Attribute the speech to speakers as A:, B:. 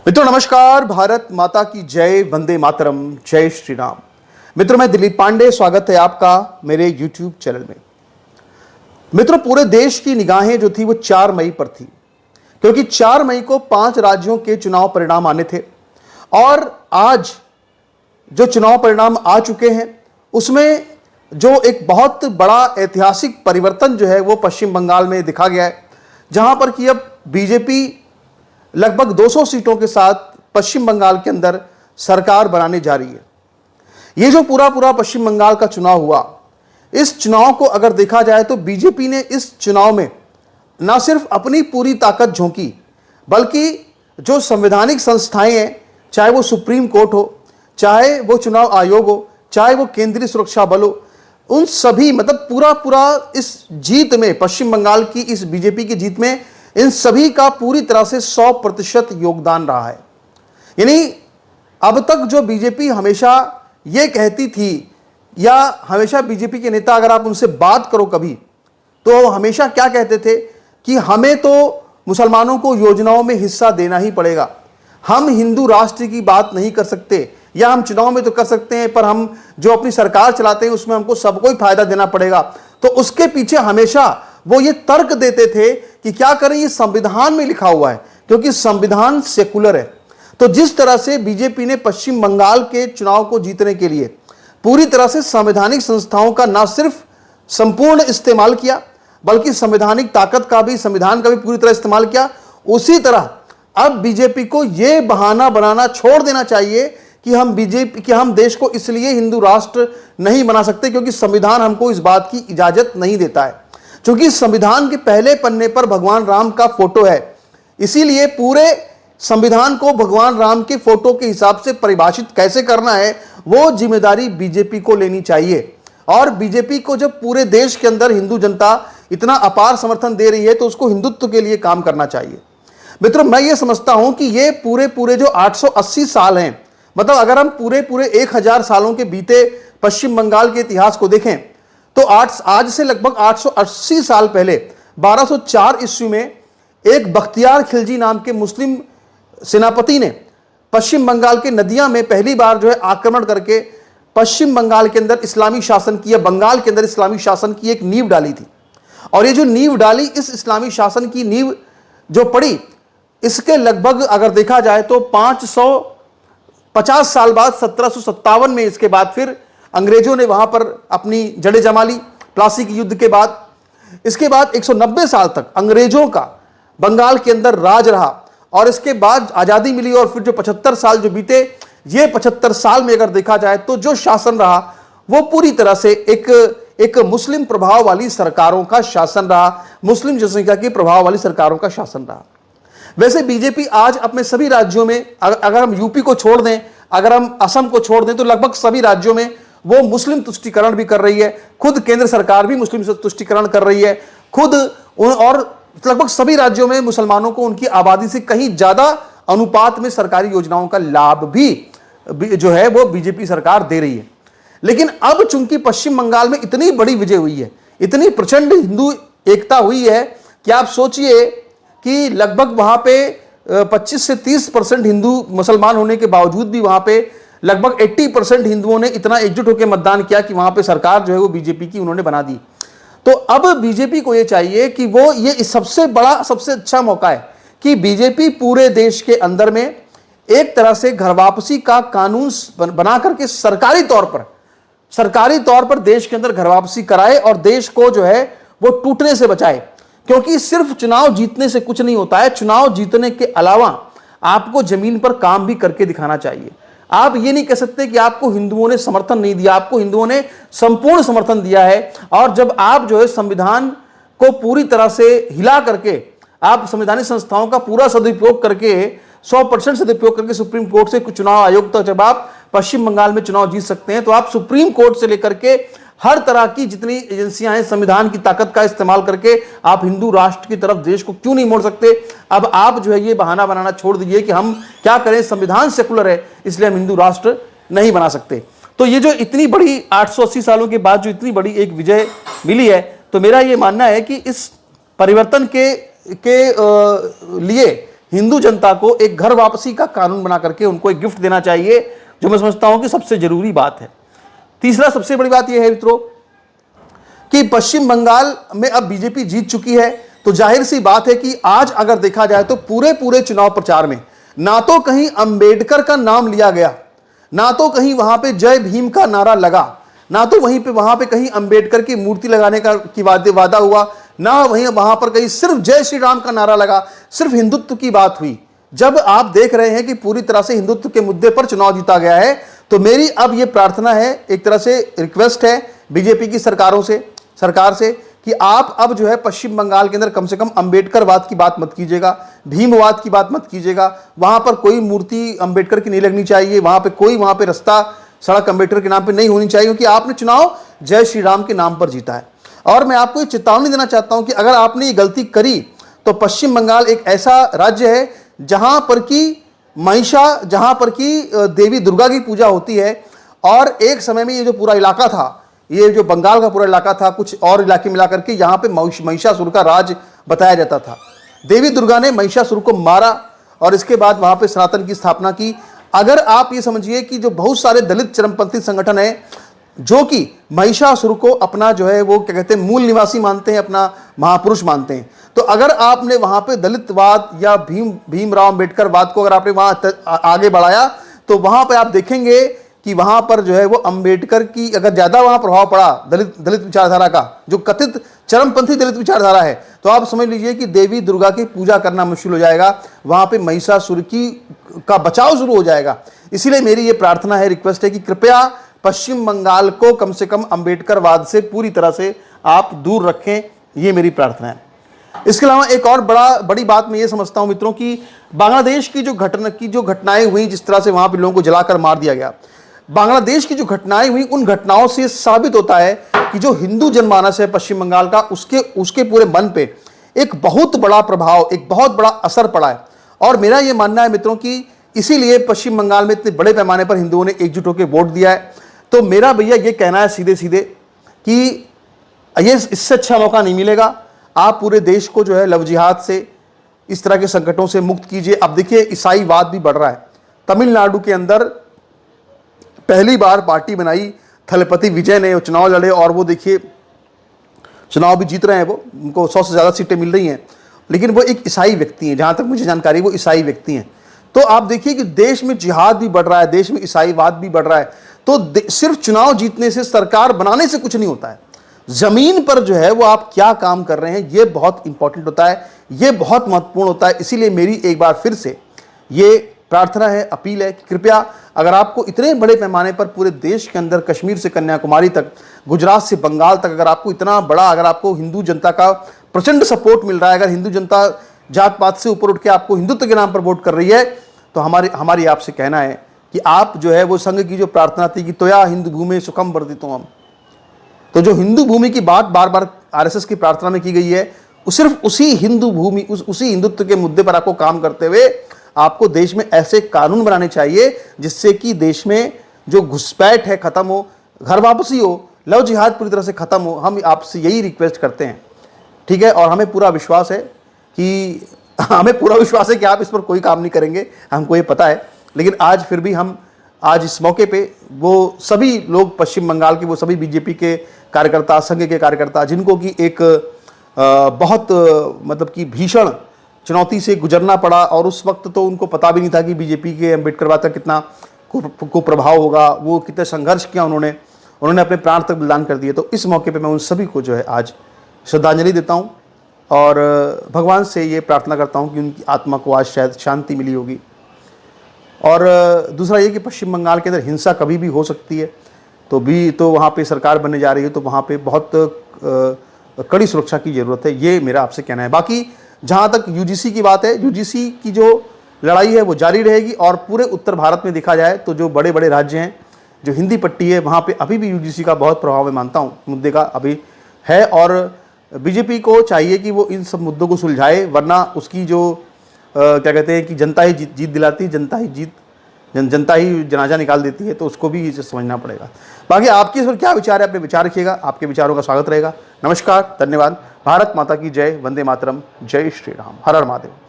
A: मित्रों नमस्कार, भारत माता की जय, वंदे मातरम, जय श्री राम। मित्रों मैं दिलीप पांडे, स्वागत है आपका मेरे YouTube चैनल में। मित्रों पूरे देश की निगाहें जो थी वो 4 मई पर थी, क्योंकि 4 मई को 5 राज्यों के चुनाव परिणाम आने थे और आज जो चुनाव परिणाम आ चुके हैं उसमें जो एक बहुत बड़ा ऐतिहासिक परिवर्तन जो है वो पश्चिम बंगाल में दिखा गया है, जहां पर कि अब बीजेपी लगभग 200 सीटों के साथ पश्चिम बंगाल के अंदर सरकार बनाने जा रही है। ये जो पूरा पश्चिम बंगाल का चुनाव हुआ, इस चुनाव को अगर देखा जाए तो बीजेपी ने इस चुनाव में न सिर्फ अपनी पूरी ताकत झोंकी, बल्कि जो संवैधानिक संस्थाएं हैं, चाहे वो सुप्रीम कोर्ट हो, चाहे वो चुनाव आयोग हो, चाहे वो केंद्रीय सुरक्षा बल हो, उन सभी मतलब पूरा इस जीत में, पश्चिम बंगाल की इस बीजेपी की जीत में इन सभी का पूरी तरह से 100% योगदान रहा है। यानी अब तक जो बीजेपी हमेशा ये कहती थी, या हमेशा बीजेपी के नेता अगर आप उनसे बात करो कभी, तो हमेशा क्या कहते थे कि हमें तो मुसलमानों को योजनाओं में हिस्सा देना ही पड़ेगा, हम हिंदू राष्ट्र की बात नहीं कर सकते, या हम चुनाव में तो कर सकते हैं पर हम जो अपनी सरकार चलाते हैं उसमें हमको सबको ही फायदा देना पड़ेगा। तो उसके पीछे हमेशा वो ये तर्क देते थे कि क्या करें, ये संविधान में लिखा हुआ है, क्योंकि संविधान सेकुलर है। तो जिस तरह से बीजेपी ने पश्चिम बंगाल के चुनाव को जीतने के लिए पूरी तरह से संवैधानिक संस्थाओं का न सिर्फ संपूर्ण इस्तेमाल किया, बल्कि संवैधानिक ताकत का भी, संविधान का भी पूरी तरह इस्तेमाल किया, उसी तरह अब बीजेपी को यह बहाना बनाना छोड़ देना चाहिए कि हम देश को इसलिए हिंदू राष्ट्र नहीं बना सकते क्योंकि संविधान हमको इस बात की इजाजत नहीं देता है। क्योंकि संविधान के पहले पन्ने पर भगवान राम का फोटो है, इसीलिए पूरे संविधान को भगवान राम के फोटो के हिसाब से परिभाषित कैसे करना है वो जिम्मेदारी बीजेपी को लेनी चाहिए। और बीजेपी को जब पूरे देश के अंदर हिंदू जनता इतना अपार समर्थन दे रही है तो उसको हिंदुत्व के लिए काम करना चाहिए। मित्रों मैं ये समझता हूं कि ये पूरे जो 880 साल हैं, मतलब अगर हम पूरे 1000 सालों के बीते पश्चिम बंगाल के इतिहास को देखें तो आज से लगभग 880 साल पहले 1204 ईस्वी में एक बख्तियार खिलजी नाम के मुस्लिम सेनापति ने पश्चिम बंगाल के नदियां में पहली बार जो है आक्रमण करके पश्चिम बंगाल के अंदर इस्लामी शासन की, या बंगाल के अंदर इस्लामी शासन की एक नींव डाली थी। और ये जो नींव डाली, इस इस्लामी शासन की नींव जो पड़ी, इसके लगभग अगर देखा जाए तो 550 साल बाद 1757 में इसके बाद फिर अंग्रेजों ने वहां पर अपनी जड़ें जमा ली प्लासी के युद्ध के बाद। इसके बाद 190 साल तक अंग्रेजों का बंगाल के अंदर राज रहा और इसके बाद आजादी मिली और फिर जो 75 साल जो बीते, ये 75 साल में अगर देखा जाए तो जो शासन रहा वो पूरी तरह से एक मुस्लिम प्रभाव वाली सरकारों का शासन रहा, मुस्लिम जनसंख्या के प्रभाव वाली सरकारों का शासन रहा। वैसे बीजेपी आज अपने सभी राज्यों में, अगर हम यूपी को छोड़ दें, अगर हम असम को छोड़ दें, तो लगभग सभी राज्यों में वो मुस्लिम तुष्टीकरण भी कर रही है। खुद केंद्र सरकार भी मुस्लिम तुष्टीकरण कर रही है खुद, और लगभग सभी राज्यों में मुसलमानों को उनकी आबादी से कहीं ज्यादा अनुपात में सरकारी योजनाओं का लाभ भी जो है वो बीजेपी सरकार दे रही है। लेकिन अब चूंकि पश्चिम बंगाल में इतनी बड़ी विजय हुई है, इतनी प्रचंड हिंदू एकता हुई है कि आप सोचिए कि लगभग वहां पे 25 से 30% हिंदू मुसलमान होने के बावजूद भी वहां पे लगभग 80% हिंदुओं ने इतना एकजुट होकर मतदान किया कि वहां पे सरकार जो है वो बीजेपी की उन्होंने बना दी। तो अब बीजेपी को ये चाहिए कि वो ये सबसे बड़ा, सबसे अच्छा मौका है कि बीजेपी पूरे देश के अंदर में एक तरह से घर वापसी का कानून बना करके सरकारी तौर पर देश के अंदर घर वापसी कराए और देश को जो है वो टूटने से बचाए। क्योंकि सिर्फ चुनाव जीतने से कुछ नहीं होता है, चुनाव जीतने के अलावा आपको जमीन पर काम भी करके दिखाना चाहिए। आप ये नहीं कह सकते कि आपको हिंदुओं ने समर्थन नहीं दिया, आपको हिंदुओं ने संपूर्ण समर्थन दिया है। और जब आप जो है संविधान को पूरी तरह से हिला करके, आप संवैधानिक संस्थाओं का पूरा सदुपयोग करके, 100% सदुपयोग करके सुप्रीम कोर्ट से चुनाव आयोग तक जब आप पश्चिम बंगाल में चुनाव जीत सकते हैं, तो आप सुप्रीम कोर्ट से लेकर के हर तरह की जितनी एजेंसियां हैं, संविधान की ताकत का इस्तेमाल करके आप हिंदू राष्ट्र की तरफ देश को क्यों नहीं मोड़ सकते। अब आप जो है ये बहाना बनाना छोड़ दीजिए कि हम क्या करें, संविधान सेकुलर है इसलिए हम हिंदू राष्ट्र नहीं बना सकते। तो ये जो इतनी बड़ी 880 सालों के बाद जो इतनी बड़ी एक विजय मिली है, तो मेरा ये मानना है कि इस परिवर्तन के लिए हिंदू जनता को एक घर वापसी का कानून बना करके उनको एक गिफ्ट देना चाहिए, जो मैं समझता हूं कि सबसे जरूरी बात है। तीसरा सबसे बड़ी बात यह है मित्रों कि पश्चिम बंगाल में अब बीजेपी जीत चुकी है, तो जाहिर सी बात है कि आज अगर देखा जाए तो पूरे चुनाव प्रचार में ना तो कहीं अंबेडकर का नाम लिया गया, ना तो कहीं वहां पे जय भीम का नारा लगा, ना तो वहां पे कहीं अंबेडकर की मूर्ति लगाने का वादा हुआ, ना वहां पर कहीं सिर्फ जय श्री राम का नारा लगा, सिर्फ हिंदुत्व की बात हुई। जब आप देख रहे हैं कि पूरी तरह से हिंदुत्व के मुद्दे पर चुनाव जीता गया है, तो मेरी अब यह प्रार्थना है, एक तरह से रिक्वेस्ट है बीजेपी की सरकार से कि आप अब जो है पश्चिम बंगाल के अंदर कम से कम अंबेडकरवाद की बात मत कीजिएगा, भीमवाद की बात मत कीजिएगा। वहां पर कोई मूर्ति अंबेडकर की नहीं लगनी चाहिए, वहां पे रास्ता सड़क अंबेडकर के नाम पे नहीं होनी चाहिए, क्योंकि आपने चुनाव जय श्री राम के नाम पर जीता है। और मैं आपको ये चेतावनी देना चाहता हूं कि अगर आपने ये गलती करी तो पश्चिम बंगाल एक ऐसा राज्य है जहां पर की देवी दुर्गा की पूजा होती है, और एक समय में ये जो पूरा इलाका था, ये जो बंगाल का पूरा इलाका था, कुछ और इलाके मिलाकर के यहाँ पे महिषासुर का राज बताया जाता था। देवी दुर्गा ने महिषासुर को मारा और इसके बाद वहां पे सनातन की स्थापना की। अगर आप ये समझिए कि जो बहुत सारे दलित चरमपंथी संगठन है जो कि महिषासुर को अपना जो है वो क्या कहते हैं मूल निवासी मानते हैं, अपना महापुरुष मानते हैं, तो अगर आपने वहां पे दलितवाद या भीमराव अंबेडकर वाद को अगर आपने वहां आगे बढ़ाया, तो वहां पे आप देखेंगे कि वहां पर जो है वो अंबेडकर की अगर ज्यादा वहां प्रभाव पड़ा दलित विचारधारा का, जो कथित चरमपंथी दलित विचारधारा है, तो आप समझ लीजिए कि देवी दुर्गा की पूजा करना मुश्किल हो जाएगा, वहां पे महिषासुर का बचाव शुरू हो जाएगा। इसीलिए मेरी ये प्रार्थना है, रिक्वेस्ट है कि कृपया पश्चिम बंगाल को कम से कम अंबेडकरवाद से पूरी तरह से आप दूर रखें, ये मेरी प्रार्थना है। इसके अलावा एक और बड़ी बात मैं ये समझता हूं मित्रों कि बांग्लादेश की जो घटनाएं हुई, जिस तरह से वहां पे लोगों को जलाकर मार दिया गया, बांग्लादेश की जो घटनाएं हुई, उन घटनाओं से साबित होता है कि जो हिंदू जनमानस है पश्चिम बंगाल का, उसके पूरे मन पे एक बहुत बड़ा प्रभाव, एक बहुत बड़ा असर पड़ा है। और मेरा यह मानना है मित्रों कि इसीलिए पश्चिम बंगाल में इतने बड़े पैमाने पर हिंदुओं ने एकजुट होकर वोट दिया है। तो मेरा भैया ये कहना है सीधे सीधे कि ये इससे अच्छा मौका नहीं मिलेगा। आप पूरे देश को जो है लव जिहाद से, इस तरह के संकटों से मुक्त कीजिए। अब देखिए ईसाईवाद भी बढ़ रहा है। तमिलनाडु के अंदर पहली बार पार्टी बनाई थलपति विजय ने, चुनाव लड़े और वो देखिए चुनाव भी जीत रहे हैं, वो उनको 100 से ज़्यादा सीटें मिल रही हैं, लेकिन वो एक ईसाई व्यक्ति हैं, जहाँ तक मुझे जानकारी वो ईसाई व्यक्ति हैं। तो आप देखिए कि देश में जिहाद भी बढ़ रहा है, देश में ईसाईवाद भी बढ़ रहा है। तो सिर्फ चुनाव जीतने से, सरकार बनाने से कुछ नहीं होता है। जमीन पर जो है वो आप क्या काम कर रहे हैं, ये बहुत इंपॉर्टेंट होता है, ये बहुत महत्वपूर्ण होता है। इसीलिए मेरी एक बार फिर से ये प्रार्थना है, अपील है कि कृपया अगर आपको इतने बड़े पैमाने पर पूरे देश के अंदर, कश्मीर से कन्याकुमारी तक, गुजरात से बंगाल तक, अगर आपको इतना बड़ा, अगर आपको हिंदू जनता का प्रचंड सपोर्ट मिल रहा है, अगर हिंदू जनता जात पात से ऊपर उठ के आपको हिंदुत्व के नाम पर वोट कर रही है, तो हमारी आपसे कहना है कि आप जो है वो संघ की जो प्रार्थना थी कि तोया हिंदू भूमि सुखम वर्धितो हम, तो जो हिंदू भूमि की बात बार बार आरएसएस की प्रार्थना में की गई है, सिर्फ उसी हिंदू भूमि, उसी हिंदुत्व के मुद्दे पर आपको काम करते हुए आपको देश में ऐसे कानून बनाने चाहिए जिससे कि देश में जो घुसपैठ है खत्म हो, घर वापसी हो, लव जिहाद पूरी तरह से खत्म हो। हम आपसे यही रिक्वेस्ट करते हैं, ठीक है। और हमें पूरा विश्वास है कि आप इस पर कोई काम नहीं करेंगे, हमको ये पता है। लेकिन आज फिर भी हम आज इस मौके पे वो सभी लोग पश्चिम बंगाल के, वो सभी बीजेपी के कार्यकर्ता, संघ के कार्यकर्ता, जिनको कि एक बहुत मतलब कि भीषण चुनौती से गुजरना पड़ा, और उस वक्त तो उनको पता भी नहीं था कि बीजेपी के अंबेडकरवाद का कितना को प्रभाव होगा, वो कितने संघर्ष किया उन्होंने अपने प्राण तक बलिदान कर दिए। तो इस मौके पे मैं उन सभी को जो है आज श्रद्धांजलि देता हूँ और भगवान से ये प्रार्थना करता हूँ कि उनकी आत्मा को आज शायद शांति मिली होगी। और दूसरा ये कि पश्चिम बंगाल के अंदर हिंसा कभी भी हो सकती है, तो वहाँ पे सरकार बनने जा रही है, तो वहाँ पे बहुत कड़ी सुरक्षा की ज़रूरत है, ये मेरा आपसे कहना है। बाकी जहाँ तक यूजीसी की बात है, यूजीसी की जो लड़ाई है वो जारी रहेगी। और पूरे उत्तर भारत में देखा जाए तो जो बड़े बड़े राज्य हैं, जो हिंदी पट्टी है, वहाँ पे अभी भी यूजीसी का बहुत प्रभाव मैं मानता हूँ, मुद्दे का अभी है। और बीजेपी को चाहिए कि वो इन सब मुद्दों को सुलझाए, वरना उसकी जो क्या कहते हैं कि जनता ही जीत दिलाती, जनता ही जनाजा निकाल देती है, तो उसको भी इसे समझना पड़ेगा। बाकी आपके इस पर क्या विचार है, अपने विचार रखिएगा, आपके विचारों का स्वागत रहेगा। नमस्कार, धन्यवाद। भारत माता की जय, वंदे मातरम, जय श्री राम, हर हर महादेव।